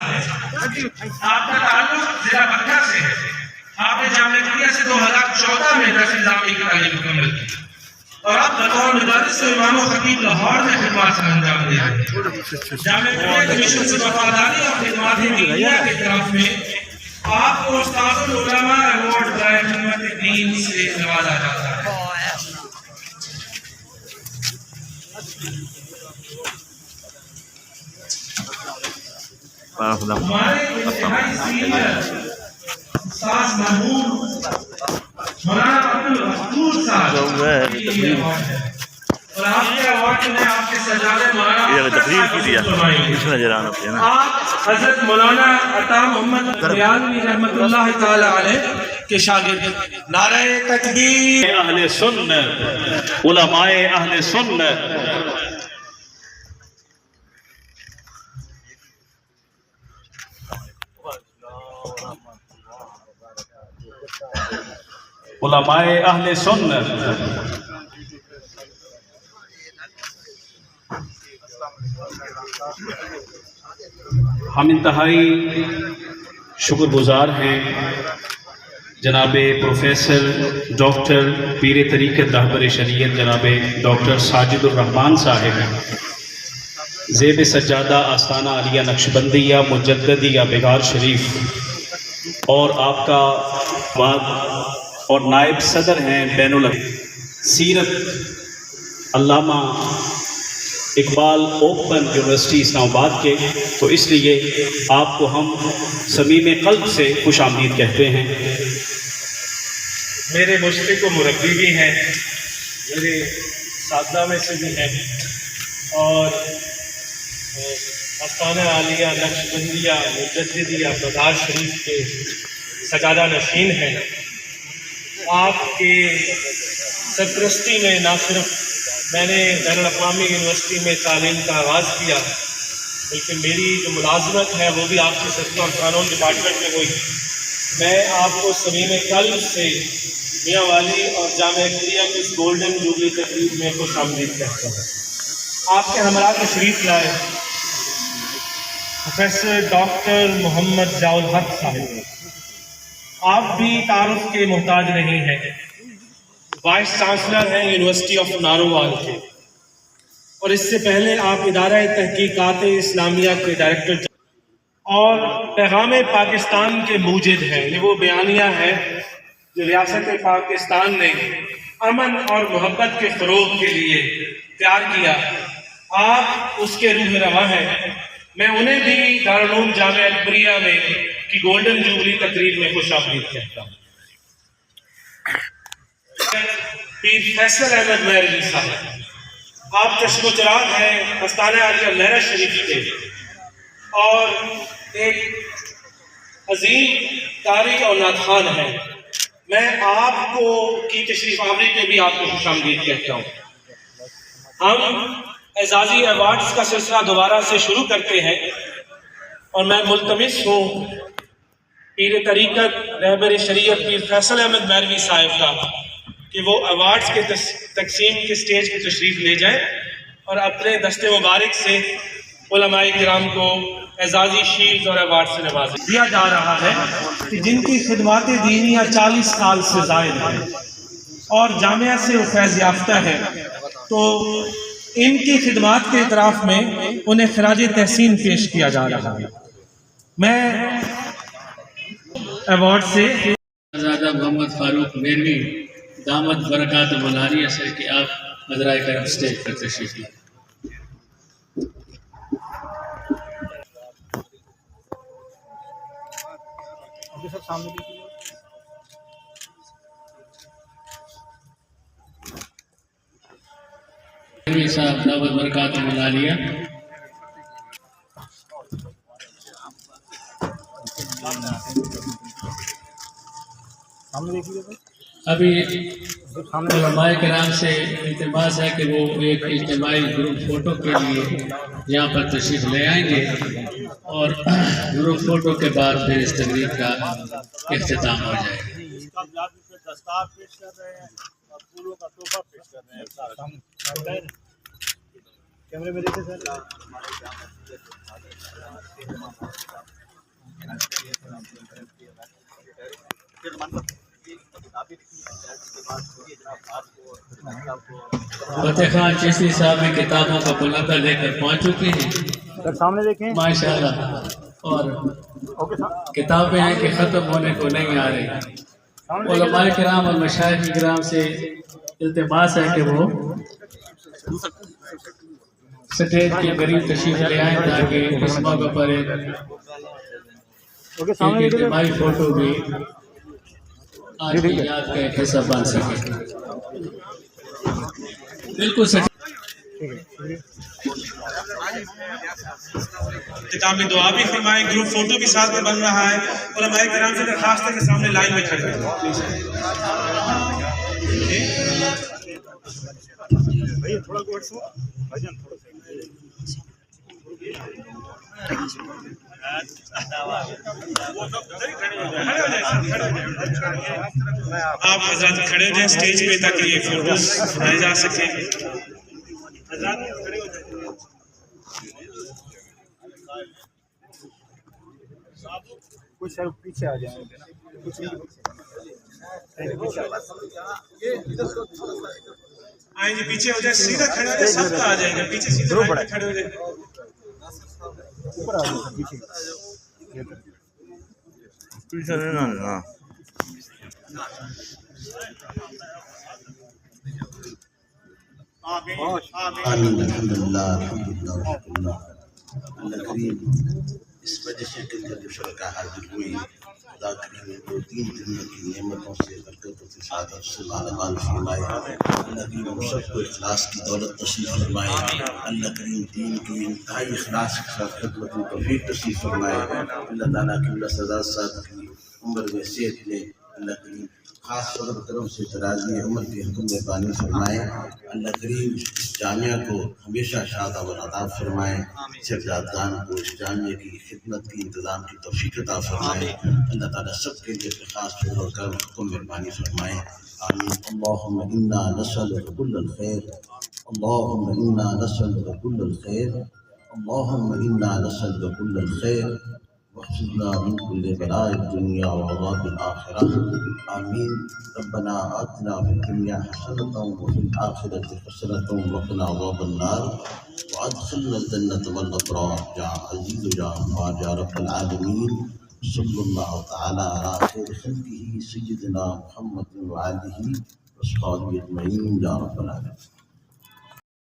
آپ کا تعلق ضلع مکہ سے ہے. آپ نے جامعہ ملیہ سے 2014 میں درس نظامی کی تعلیم مکمل کی اور آپ بطور مدرس و امام و خطیب لاہور میں خدمات سے انجام دے رہے ہیں. جامعہ ملیہ کے مشن سے وفاداری اور خدمات دینیہ کے طرف میں آپ کو استاد العلماء ایوارڈ برائے خدمت دین سے نوازا جاتا ہے. ہمارے انتہائی سینئر استاد محمود مولانا عبدالغفور صاحب اور آپ کے ایوارڈ میں آپ کے سجادے مولانا آپ حضرت مولانا عطا محمد ریاضوی رحمۃ اللہ تعالی علیہ کے شاگرد. نعرہ تکبیر. اہل سنت، علماء اہل سنت، علماء اہل سنت ہم انتہائی شکر گزار ہیں جناب پروفیسر ڈاکٹر پیر طریقت رہبر شریعت جناب ڈاکٹر ساجد الرحمان صاحب زیب سجادہ آستانہ عالیہ نقشبندیہ مجددیہ بگار شریف اور آپ کا بعد اور نائب صدر ہیں بین سیرت علامہ اقبال اوپن یونیورسٹی اسلام آباد کے، تو اس لیے آپ کو ہم صمیم قلب سے خوش آمدید کہتے ہیں. میرے مشفق و مربی بھی ہیں، میرے اساتذہ میں سے بھی ہیں اور آستانہ عالیہ نقشبندیہ مجددیہ بگار شریف کے سجادہ نشین ہیں. آپ کے سرپرستی میں نہ صرف میں نے بین الاقوامی یونیورسٹی میں تعلیم کا آغاز کیا بلکہ میری جو ملازمت ہے وہ بھی آپ کے صدقہ اور قانون ڈپارٹمنٹ میں ہوئی. میں آپ کو صمیم قلب سے میاں والی اور جامعہ ملیہ کی اس گولڈن جوبلی تقریب میں خوش آمدید کہتا ہوں. آپ کے ہمراہ تشریف لائے پروفیسر ڈاکٹر محمد ضیاء الحق صاحب. آپ بھی تعارف کے محتاج نہیں ہیں، وائس چانسلر ہیں یونیورسٹی آف نارووال کے، اور اس سے پہلے آپ ادارہ تحقیقات اسلامیہ کے ڈائریکٹر اور پیغام پاکستان کے موجد ہیں. یہ وہ بیانیہ ہے جو ریاست پاکستان نے امن اور محبت کے فروغ کے لیے تیار کیا. آپ اس کے روح رواں ہیں. میں انہیں بھی دارالعلوم جامعہ اکبریہ میں کی گولڈن جوبلی تقریب میں خوش آمدید کہتا ہوں. پیر فیصل احمد مہروی صاحب، آپ چشم و چراغ ہیں آستانہ عالیہ مہرہ شریف کے اور ایک عظیم قاری اور نعت خوان ہیں. میں آپ کو کی تشریف آوری پہ بھی آپ کو خوش آمدید کہتا ہوں. ہم اعزازی ایوارڈز کا سلسلہ دوبارہ سے شروع کرتے ہیں اور میں ملتمس ہوں پیر طریقت رہبر شریعت پیر فیصل احمد مہروی صاحب کا کہ وہ ایوارڈز کے تقسیم کے سٹیج کی تشریف لے جائیں اور اپنے دست مبارک سے علماء کرام کو اعزازی شیلڈز اور ایوارڈ سے نوازا دیا جا رہا ہے کہ جن کی خدمات دینیہ 40 سال سے زائد ہیں اور جامعہ سے وہ فیض یافتہ ہے، تو ان کی خدمات کے اعتراف میں انہیں خراج تحسین پیش کیا جا رہا ہے. میں ایوارڈ سے شہزادہ محمد فاروق مہروی دامت برکات ملانیہ سے کہ آپ حضرائے کرم سٹیج پر تشریف لائیں. مہروی صاحب دامت برکات ملانیہ. ابھی علماء کرام سے التماس ہے کہ وہ ایک اجتماعی گروپ فوٹو کے لیے یہاں پر تشریف لے آئیں گے اور گروپ فوٹو کے بعد پھر اس تقریب کا اختتام ہو جائے گا. فتح خان چشتی صاحب بھی کتابوں کا بلندہ لے کر پہنچ چکے ہیں سامنے دیکھیں. ماشاءاللہ، اور کتابیں ہیں کہ ختم ہونے کو نہیں آ رہی. علماء کرام اور مشائخ کرام سے التماس ہے کہ وہ سٹیج کے قریب تشریف لے آئیں تاکہ اس موقع پر ایک اجتماعی فوٹو بھی آج کی یاد کا ایک حصہ بن سکے. بالکل اختتامی دعا بھی فرمائیں. گروپ فوٹو بھی ساتھ میں بن رہا ہے. علماء کرام سے درخواست ہے کہ سامنے لائن میں کھڑے ہیں. آپ حضرات کھڑے ہو جائیں اسٹیج پہ تاکہ یہ فوٹوز بنائے جا سکیں. کچھ سر پیچھے آ جائیں. آئیں جی پیچھے ہو جائیں. سیدھا کھڑے ہو جائیں. سب کا آ جائے گا. پیچھے سیدھے لائن میں کھڑے ہو جائیں. اوپر آ جائیں پیچھے. آمین. الحمدللہ الحمدللہ الحمدللہ. اللہ کریم اس وجہ سے کہ جو شرکا حاضر ہوئی خدا کریم کو 3 دن کی نعمتوں سے برکتوں سے سعادت سے مالامال فرمائے. اللہ کریم ہم سب کو اخلاص کی دولت نصیب فرمائے. اللہ کریم دین کی انتہائی اخلاص کے ساتھ خدمت کی توفیق نصیب فرمائے. اللہ تعالیٰ کی اللہ سزا ساتھ کی عمر میں صحت میں اللہ کریم خاص فضل کرم سے درازی عمر کے حکم میں بانی فرمائے. اللہ کریم اس جامعہ کو ہمیشہ شاد و عطا فرمائے. سرجادگان کو اس جامعہ کی خدمت کی انتظام کی توفیق عطا فرمائے. اللہ تعالیٰ سب کے لیے خاص فضل کرم حکم میں بانی فرمائے. آمین. اللہم انا نسألک کل الخیر. اللہم انا نسألک کل الخیر. اللہم انا نسألک کل الخیر واحفظنا من كل بلاء الدنيا وعذاب الآخرة. آمين. ربنا آتنا في الدنيا حسنة وفي الآخرة حسنة وقنا عذاب النار وأدخلنا الجنة والأبرار يا عزيز يا غفار يا رب العالمين. صلى الله تعالى على خير خلقه سيدنا محمد وآله وصحبه أجمعين يا رب العالمين.